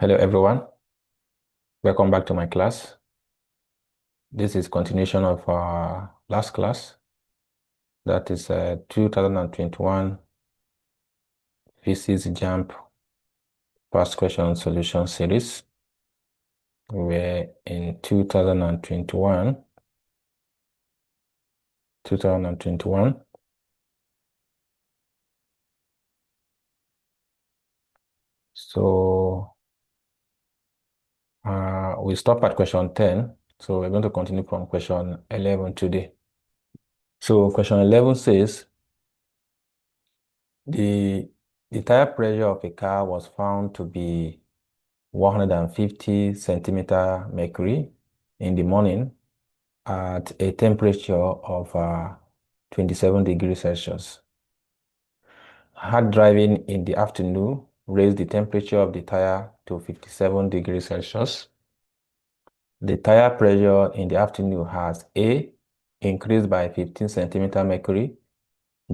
Hello everyone, welcome back to my class. This is continuation of our last class, that is 2021 Physics JAMB past question solution series. We're in 2021. So we stop at question 10. So we're going to continue from question 11 today. So question 11 says, the tire pressure of a car was found to be 150 centimeter mercury in the morning at a temperature of 27 degrees Celsius. Hard driving in the afternoon raised the temperature of the tire to 57 degrees Celsius. The tire pressure in the afternoon has A, increased by 15 centimeter mercury,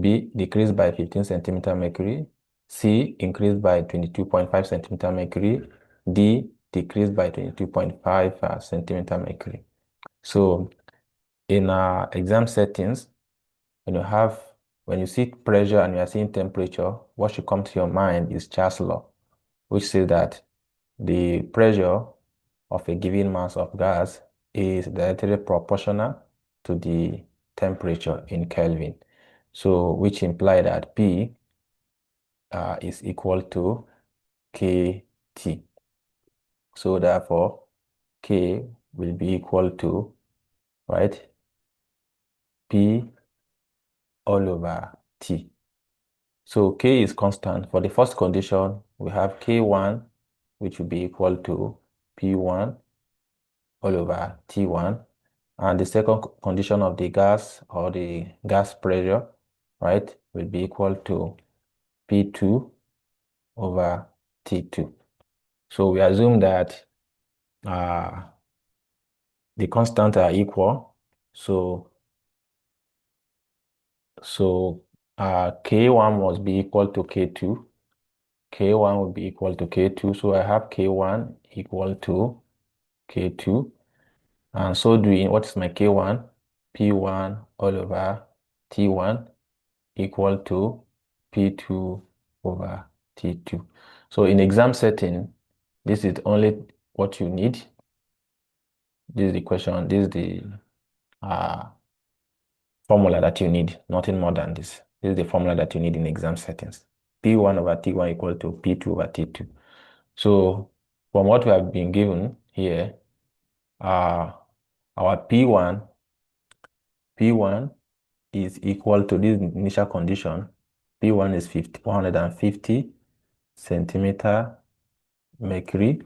B, decreased by 15 centimeter mercury, C, increased by 22.5 centimeter mercury, D, decreased by 22.5 centimeter mercury. So in exam settings, when you see pressure and you are seeing temperature, what should come to your mind is Charles' law, which says that the pressure of a given mass of gas is directly proportional to the temperature in Kelvin. So which imply that P is equal to kT. So therefore, K will be equal to, right, P all over T. So K is constant. For the first condition, we have K1, which will be equal to P1 all over T1. And the second condition of the gas or the gas pressure, right, will be equal to P2 over T2. So we assume that the constants are equal. So K1 must be equal to K2. K1 will be equal to K2. So I have K1 equal to K2. And so doing, what is my K1? P1 all over T1 equal to P2 over T2. So in exam setting, this is only what you need. This is the question, this is the formula that you need, nothing more than this. This is the formula that you need in exam settings. P1 over T1 equal to P2 over T2. So from what we have been given here, our P1 is equal to this initial condition. P1 is 150 centimeter mercury,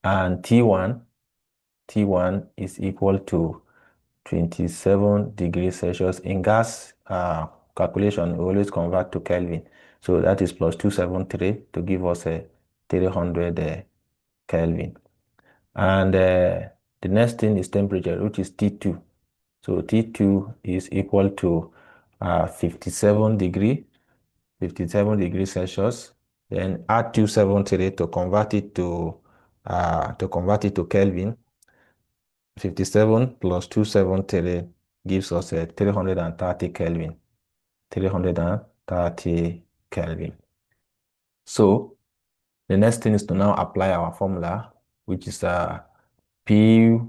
and T1 is equal to 27 degrees Celsius. In gas calculation, we always convert to Kelvin. So that is plus 273 to give us a 300 Kelvin. And the next thing is temperature, which is T2. So T2 is equal to 57 degrees Celsius. Then add 273 to convert it to Kelvin. 57 plus 273 gives us a 330 Kelvin. 330 Kelvin. So the next thing is to now apply our formula, which is P1.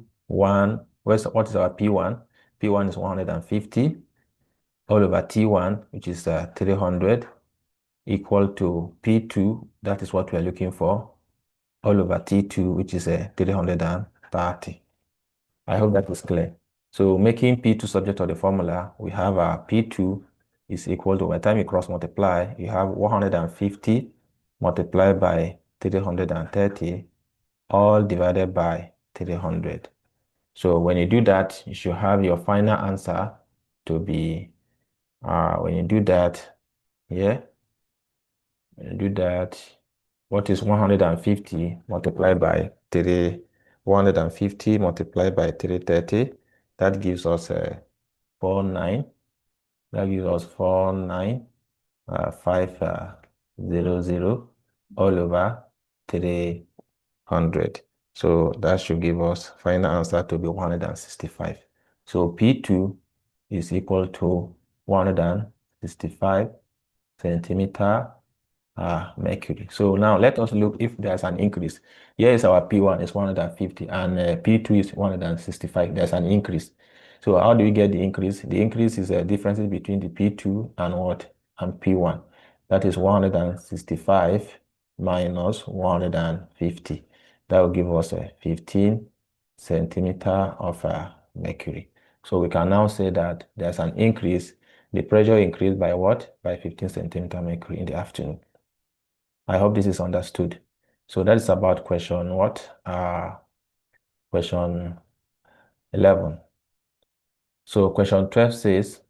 What is our P1? P1 is 150 all over T1, which is 300, equal to P2, that is what we are looking for, all over T2, which is 330. I hope that is clear. So making P2 subject to the formula, we have P2 is equal to, by the time you cross multiply, you have 150 multiplied by 330, all divided by 300. So when you do that, you should have your final answer to be, when you do that, yeah, when you do that, what is 150 multiplied by 150 multiplied by 330? That gives us 49. That gives us 49,500 all over 300. 100. So that should give us final answer to be 165. So P2 is equal to 165 centimeter mercury. So now let us look if there's an increase. Here is our P1 is 150 and P2 is 165. There's an increase. So how do we get the increase? The increase is a difference between the P2 and what? And P1. That is 165 minus 150. That will give us a 15 centimeter of mercury. So we can now say that there's an increase. The pressure increased by what? By 15 centimeter mercury in the afternoon. I hope this is understood. So that is about question what? Question 11. So question 12 says,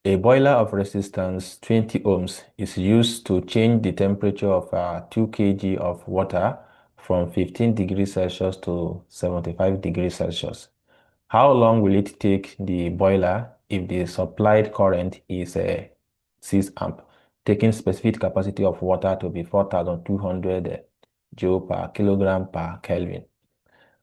a boiler of resistance 20 ohms is used to change the temperature of 2 kg of water from 15 degrees Celsius to 75 degrees Celsius. How long will it take the boiler if the supplied current is 6 amp, taking specific capacity of water to be 4,200 joule per kilogram per Kelvin?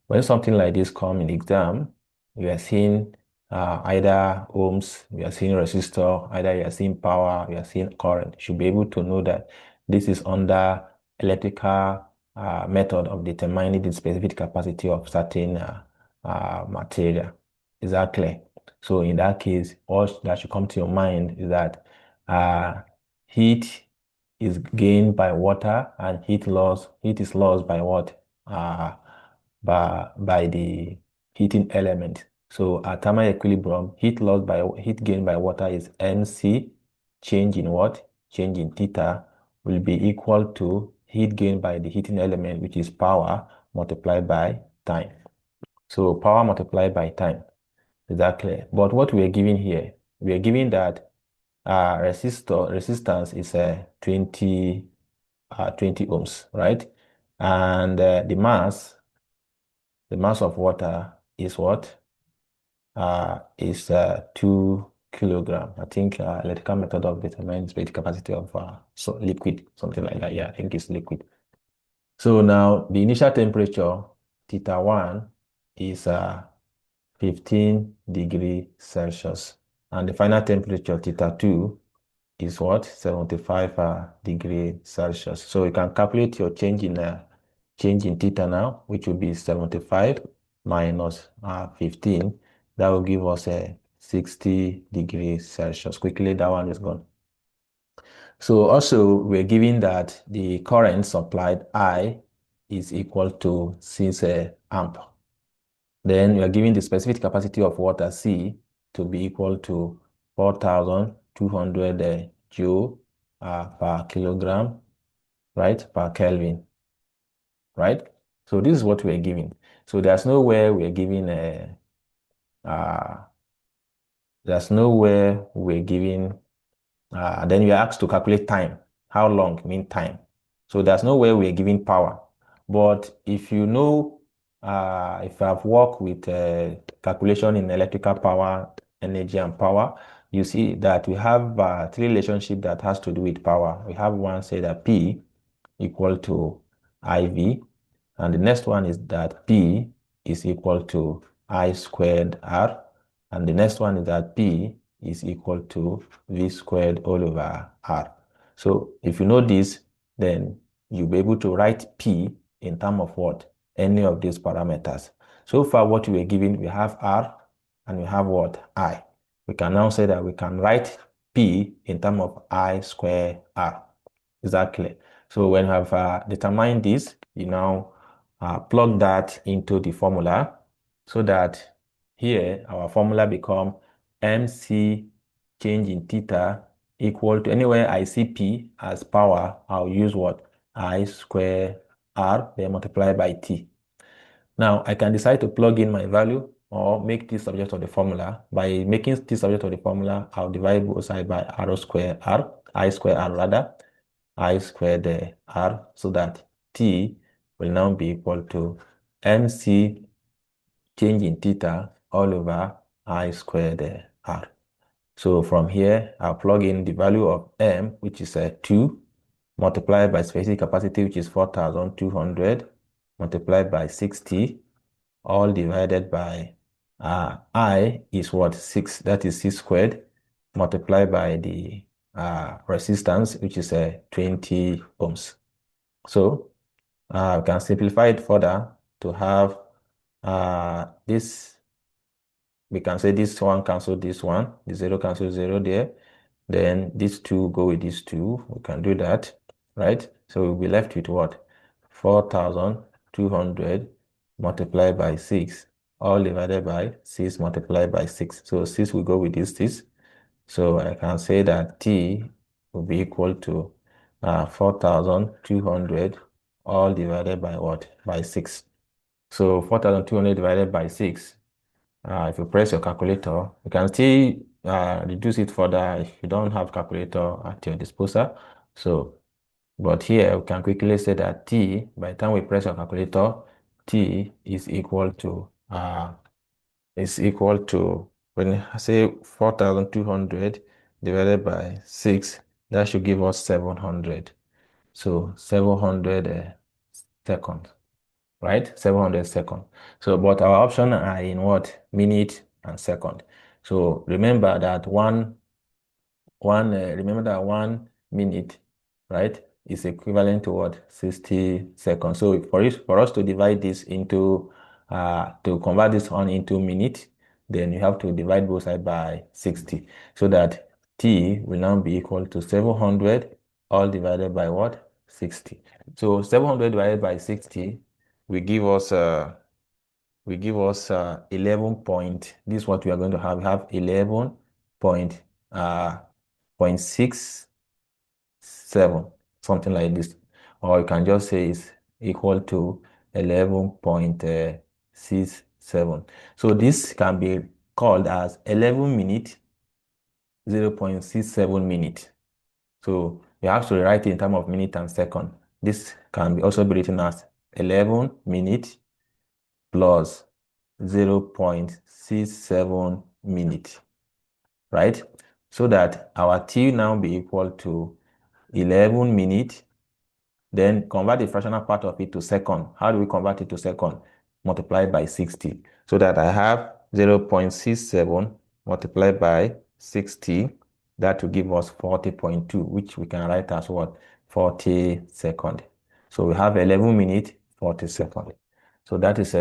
When something like this come in exam, we are seeing either ohms, we are seeing resistor, either we are seeing power, we are seeing current. You should be able to know that this is under electrical method of determining the specific capacity of certain material. Is that clear? So in that case, all that should come to your mind is that heat is gained by water and heat is lost by what? By the heating element. So at thermal equilibrium, heat gained by water is MC, change in what? Change in theta will be equal to heat gained by the heating element, which is power multiplied by time. So power multiplied by time. Is that clear? But what we are giving here, we are giving that resistance is 20 ohms, right? And the mass of water is what? Is 2 kilogram. I think electrical method of determining the capacity of so liquid, something like that. Yeah, I think it's liquid. So now the initial temperature, theta 1, is 15 degrees Celsius. And the final temperature, theta 2, is what? 75 degrees Celsius. So you can calculate your change in theta now, which will be 75 minus 15. That will give us a 60 degrees Celsius. Quickly, that one is gone. So also, we're given that the current supplied I is equal to 6 amp. Then we are given the specific capacity of water C to be equal to 4,200 joule per kilogram, right, per Kelvin, right? So this is what we're given. So there's nowhere we're given then you're asked to calculate time. How long mean time? So there's no way we're giving power. But if you know, if I've worked with calculation in electrical power, energy and power, you see that we have three relationships that has to do with power. We have one say that P equal to IV, and the next one is that P is equal to I squared R, and the next one is that P is equal to V squared all over R. So if you know this, then you'll be able to write P in terms of what? Any of these parameters. So far, what we are given, we have R and we have what? I. We can now say that we can write P in terms of I square R. Is that clear? So when you have determined this, you now plug that into the formula so that here our formula become MC change in theta equal to, anywhere I see P as power, I'll use what? I square R then multiply by T. Now I can decide to plug in my value or make this subject of the formula. By making this subject of the formula, I'll divide both sides by R square R, I square R rather, I squared R, so that T will now be equal to MC change in theta all over I squared R. So from here, I'll plug in the value of M, which is 2, multiplied by specific capacity, which is 4,200, multiplied by 60, all divided by I is what? 6. That is 6 squared, multiplied by the resistance, which is 20 ohms. So we can simplify it further to have this. We can say this one cancel this one, the 0 cancel 0 there. Then these two go with these two. We can do that, right? So we'll be left with what? 4,200 multiplied by 6, all divided by 6 multiplied by 6. So 6 will go with this. So I can say that T will be equal to 4,200 all divided by what? By 6. So 4,200 divided by 6. If you press your calculator, you can still reduce it further if you don't have calculator at your disposal. So, but here we can quickly say that T, by the time we press your calculator, T is equal to when I say 4,200 divided by 6, that should give us 700. So 700 seconds, right? 700 seconds. So, but our options are in what? Minute and second. So remember that remember that 1 minute, right, is equivalent to what? 60 seconds. So for us to divide this into to convert this on into minute, then you have to divide both sides by 60, so that T will now be equal to 700 all divided by what? 60. So 700 divided by 60 will give us 11 point. This is what we are going to have. We have 11 point 0.67, something like this, or you can just say it's equal to 11.67. So this can be called as 11 minute 0.67 minute. So you have to write it in terms of minute and second. This can be also be written as 11 minute plus 0.67 minutes, right? So that our T now be equal to 11 minutes. Then convert the fractional part of it to second. How do we convert it to second? Multiplied by 60. So that I have 0.67 multiplied by 60. That will give us 40.2, which we can write as what? 40 seconds. So we have 11 minutes, 40 seconds. So that is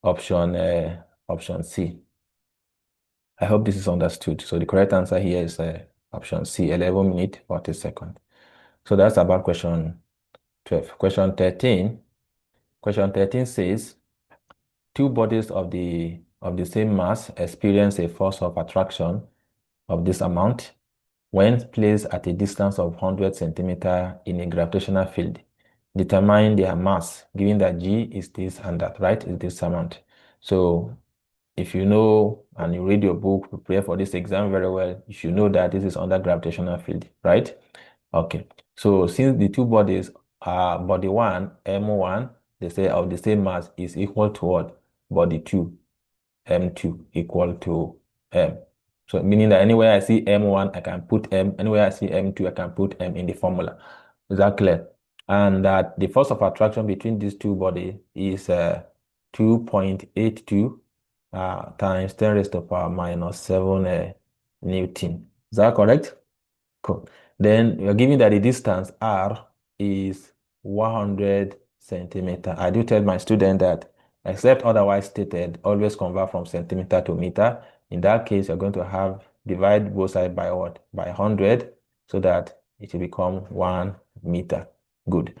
option C. I hope this is understood. So the correct answer here is option C, 11 minutes, 40 seconds. So that's about question 12. Question 13. Question 13 says, two bodies of the same mass experience a force of attraction of this amount when placed at a distance of 100 centimeters in a gravitational field. Determine their mass, given that G is this and that, right? Is this amount. So if you know and you read your book, prepare for this exam very well, you should know that this is under gravitational field, right? Okay. So since the two bodies are body 1, M1, they say of the same mass is equal to what? Body 2, M2 equal to M. So meaning that anywhere I see M1, I can put M. Anywhere I see M2, I can put M in the formula. Is that clear? And that the force of attraction between these two bodies is 2.82 times 10 raised to the power minus 7 Newton. Is that correct? Cool. Then you're given that the distance R is 100 centimeter. I do tell my student that except otherwise stated, always convert from centimeter to meter. In that case, you're going to have divide both sides by what? By 100, so that it will become 1 meter. Good.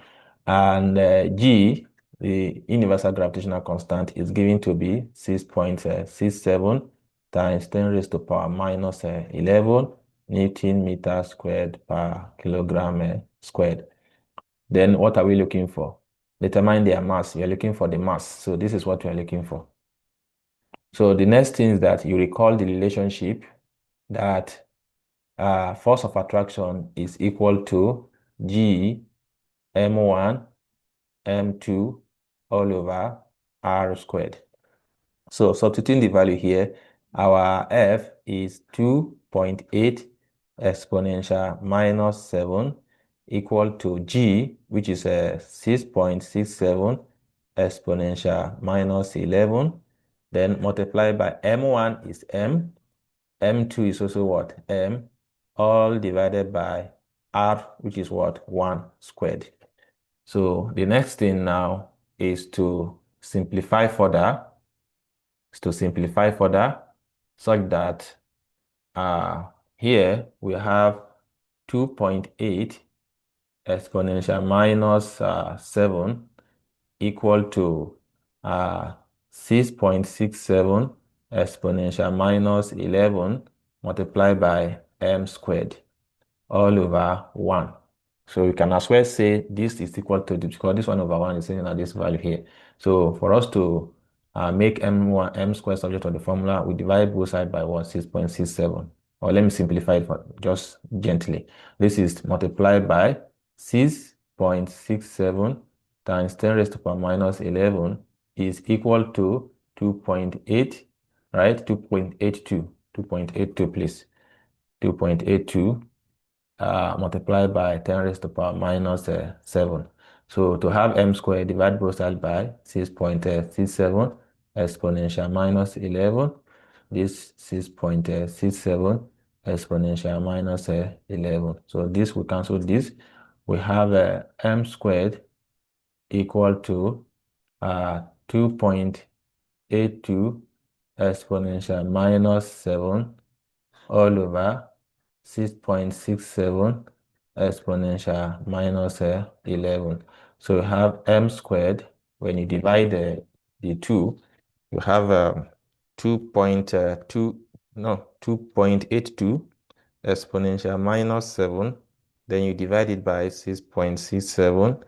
And G, the universal gravitational constant, is given to be 6.67 times 10 raised to the power minus 11 Newton meter squared per kilogram squared. Then what are we looking for? Determine their mass. We are looking for the mass. So this is what we are looking for. So the next thing is that you recall the relationship that force of attraction is equal to G M1 M2 all over R squared. So substituting the value here, our F is 2.8 exponential minus 7 equal to G, which is a 6.67 exponential minus 11. Then multiply by M1 is M. M2 is also what? M, all divided by R, which is what? 1 squared. So the next thing now is to simplify further, such that here we have 2.8 exponential minus 7 equal to 6.67 exponential minus 11 multiplied by m squared all over 1. So you can as well say this is equal to, because this 1 over 1 is sitting at this value here. So for us to make m1 m squared subject to the formula, we divide both sides by 1, 6.67. Or let me simplify it for just gently. This is multiplied by 6.67 times 10 raised to the power minus 11 is equal to 2.8, right? 2.82, please. 2.82 multiplied by 10 raised to the power minus 7. So to have m squared, divide both sides by 6.67 exponential minus 11. This 6.67 exponential minus 11. So this will cancel this. We have m squared equal to 2.82 exponential minus 7 all over 6.67 exponential minus 11. So you have m squared. When you divide the two, you have 2.82 exponential minus 7. Then you divide it by 6.67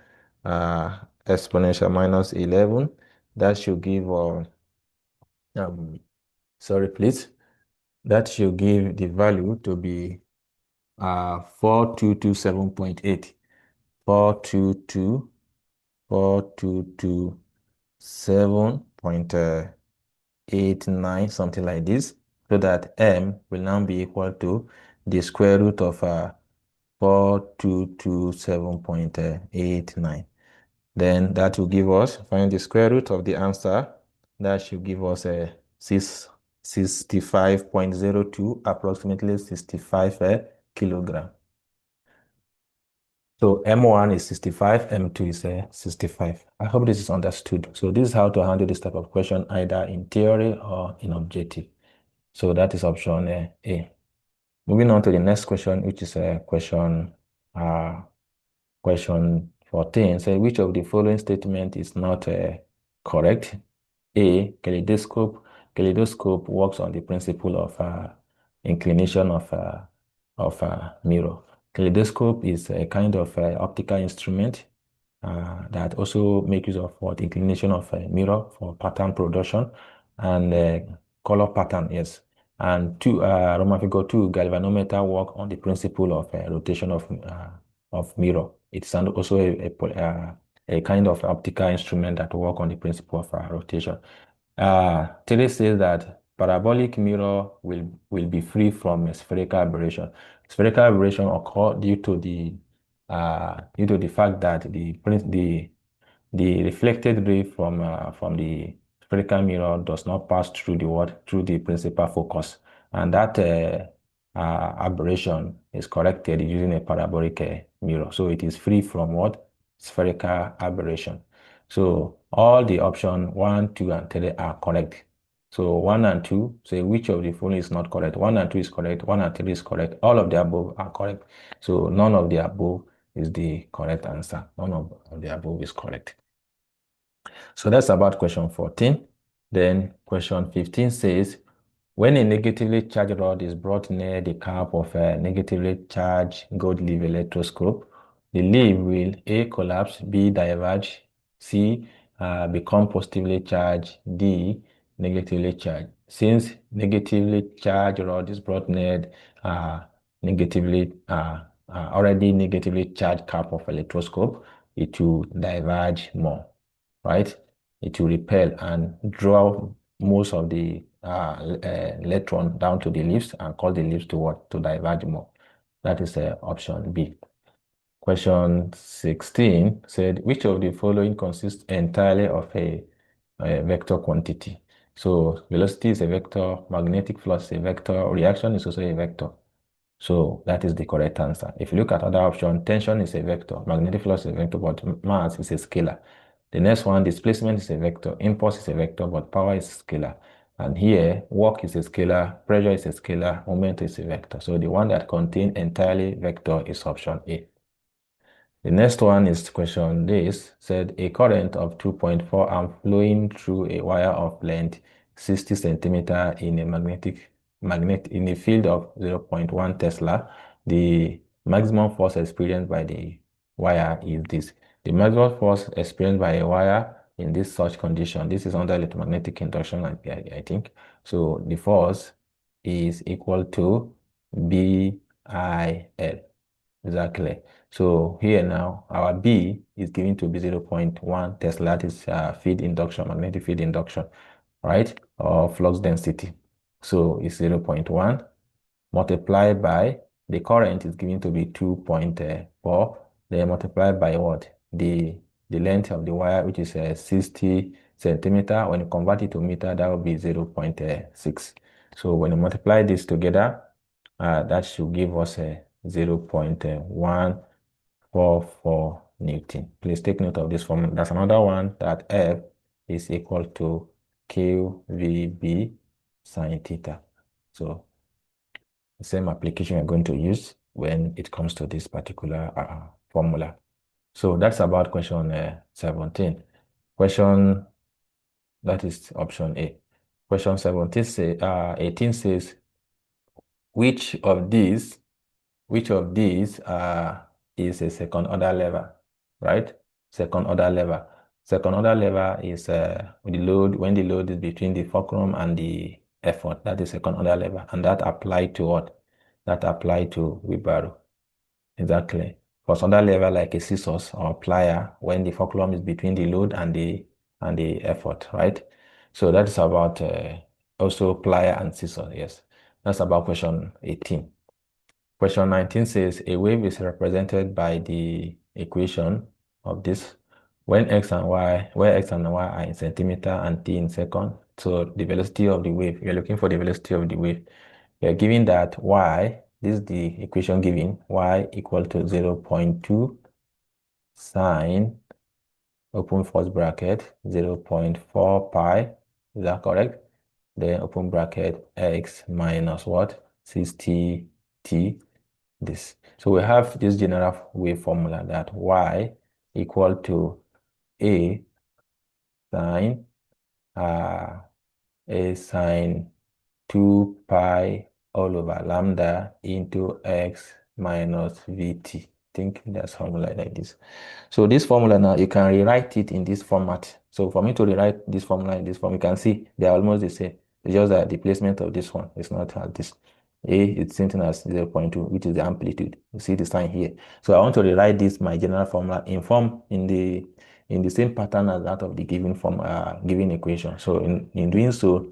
exponential minus 11. That should give, sorry, please. That should give the value to be 4227.8. 4227.89, something like this, so that m will now be equal to the square root of 4227.89. Then that will give us, find the square root of the answer, that should give us a 65.02, approximately 65 kilogram. So M1 is 65, M2 is 65. I hope this is understood. So this is how to handle this type of question, either in theory or in objective. So that is option A. Moving on to the next question, which is question 14. Say, which of the following statement is not correct? A, kaleidoscope works on the principle of inclination of mirror. Kaleidoscope is a kind of optical instrument that also makes use of what inclination of a mirror for pattern production and color pattern, yes. And Roman figure 2, galvanometer work on the principle of rotation of mirror. It's also a kind of optical instrument that work on the principle of rotation. Terry says that parabolic mirror will be free from spherical aberration. Spherical aberration occur due to the fact that the reflected ray from the spherical mirror does not pass through the principal focus, and that aberration is corrected using a parabolic mirror. So it is free from what? Spherical aberration. So all the option 1, 2, and 3 are correct. So 1 and 2, say which of the following is not correct? 1 and 2 is correct, 1 and 3 is correct, all of the above are correct. So none of the above is the correct answer. None of the above is correct. So that's about question 14. Then question 15 says, when a negatively charged rod is brought near the cap of a negatively charged gold leaf electroscope, the leaf will A, collapse, B, diverge, C, become positively charged, D, negatively charged. Since negatively charged rod is brought near already negatively charged cap of electroscope, it will diverge more, right? It will repel and draw most of the electron down to the leaves and cause the leaves to what? To diverge more. That is option B. Question 16 said, which of the following consists entirely of a vector quantity? So velocity is a vector, magnetic flux is a vector, reaction is also a vector. So that is the correct answer. If you look at other option, tension is a vector, magnetic flux is a vector, but mass is a scalar. The next one, displacement is a vector, impulse is a vector, but power is scalar. And here, work is a scalar, pressure is a scalar, moment is a vector. So the one that contains entirely vector is option A. The next one is question this said a current of 2.4 amp flowing through a wire of length 60 centimeter in a magnet in a field of 0.1 Tesla. The maximum force experienced by the wire is this. The maximum force experienced by a wire in this such condition, this is under electromagnetic induction, I think. So the force is equal to BIL. Exactly. So here now, our B is given to be 0.1 Tesla. That is field induction, magnetic field induction, right? Or flux density. So it's 0.1 multiplied by the current is given to be 2.4. Then multiplied by what? The length of the wire, which is 60 centimeter. When you convert it to meter, that will be 0.6. So when you multiply this together, that should give us a 0.144 Newton. Please take note of this formula. That's another one that F is equal to QVB sine theta. So the same application we're going to use when it comes to this particular formula. So that's about question 17. Question, that is option A. Question 17 say, 18 says, which of these is a second order lever, right? Second order lever. Second order lever is when the load is between the fulcrum and the effort. That is second order lever. And that apply to what? That apply to wheelbarrow. Exactly. For other lever like a scissors or plier, when the fulcrum is between the load and the effort, right? So that's about also plier and scissors, yes. That's about question 18. Question 19 says a wave is represented by the equation of this when x and y, where x and y are in centimeter and t in second. So the velocity of the wave, you're looking for the velocity of the wave. You're given that y, this is the equation given, y equal to 0.2 sine, open first bracket, 0.4 pi, is that correct? Then open bracket, x minus what? 60t this. So we have this general wave formula that y equal to a sine uh, a sine 2 pi all over lambda into x minus vt. I think that's formula like this. So this formula now, you can rewrite it in this format. So for me to rewrite this formula in this form, you can see they are almost the same. It's just that the placement of this one is not as this. A is something as 0.2, which is the amplitude. You see the sign here. So I want to rewrite this, my general formula, in the same pattern as that of the given given equation. So in doing so,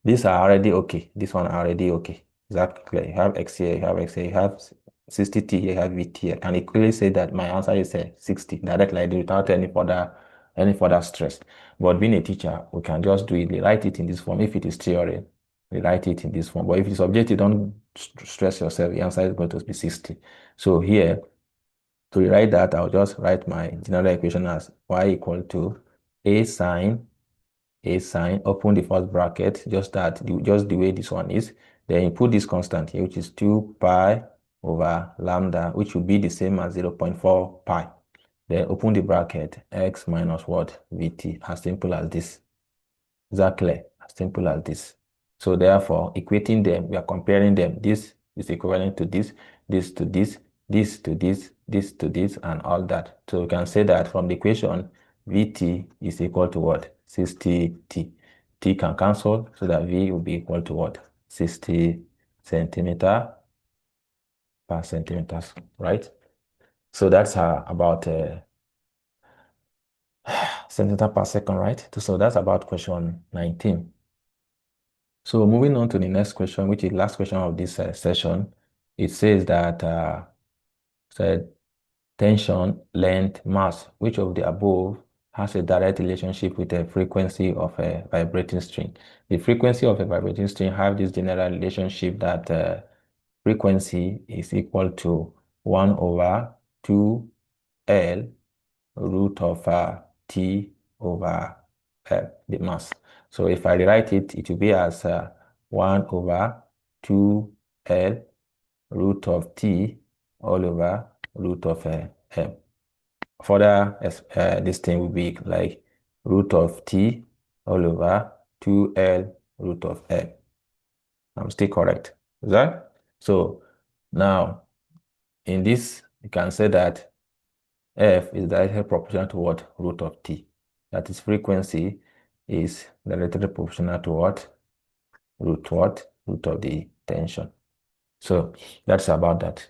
these are already okay. This one are already okay. Is that clear? You have x here, you have x here, you have 60t here, you have vt here. And it clearly say that my answer is 60, directly without any further stress. But being a teacher, we can just do it, write it in this form. If it is theory, we write it in this form. But if it's objective, don't stress yourself. The answer is going to be 60. So here, to rewrite that, I'll just write my general equation as y equal to a sine, open the first bracket, just the way this one is. Then you put this constant here, which is 2 pi over lambda, which will be the same as 0.4 pi. Then open the bracket, x minus what? Vt, as simple as this. Exactly, as simple as this. So therefore, equating them, we are comparing them. This is equivalent to this, this to this, this to this, this to this, and all that. So we can say that from the equation, Vt is equal to what? 60t. T can cancel, so that V will be equal to what? 60 centimeter per centimeters, right? So that's about centimeter per second, right? So that's about question 19. So moving on to the next question, which is the last question of this session, it says that said tension, length, mass. Which of the above has a direct relationship with the frequency of a vibrating string? The frequency of a vibrating string have this general relationship that frequency is equal to 1 over 2L root of T over the mass. So if I rewrite it, it will be as 1 over 2L root of T all over root of M. Further, this thing will be like root of T all over 2L root of M. I'm still correct. Is that? So now in this, you can say that F is directly proportional to what? Root of T. That is frequency is directly proportional to what? What? Root of the tension. So that's about that.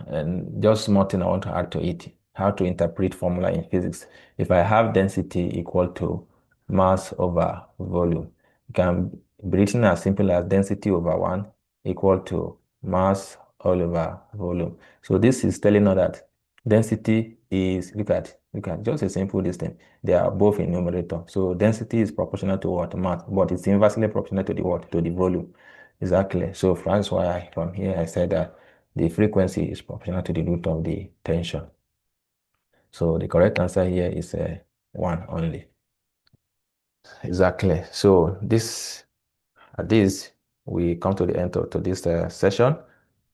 And just small thing I want to add to it, how to interpret formula in physics. If I have density equal to mass over volume, it can be written as simple as density over 1 equal to mass all over volume. So this is telling us that density is, look at just a simple distance. They are both in numerator. So density is proportional to what? Mass, but it's inversely proportional to the what? To the volume. Exactly. So that's why from here I said that the frequency is proportional to the root of the tension. So the correct answer here is 1 only. Exactly. So at this, we come to the end of this session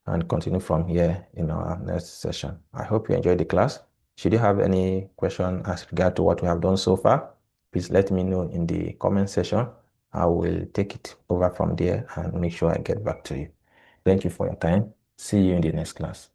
and continue from here in our next session. I hope you enjoyed the class. Should you have any question as regard to what we have done so far, please let me know in the comment section. I will take it over from there and make sure I get back to you. Thank you for your time. See you in the next class.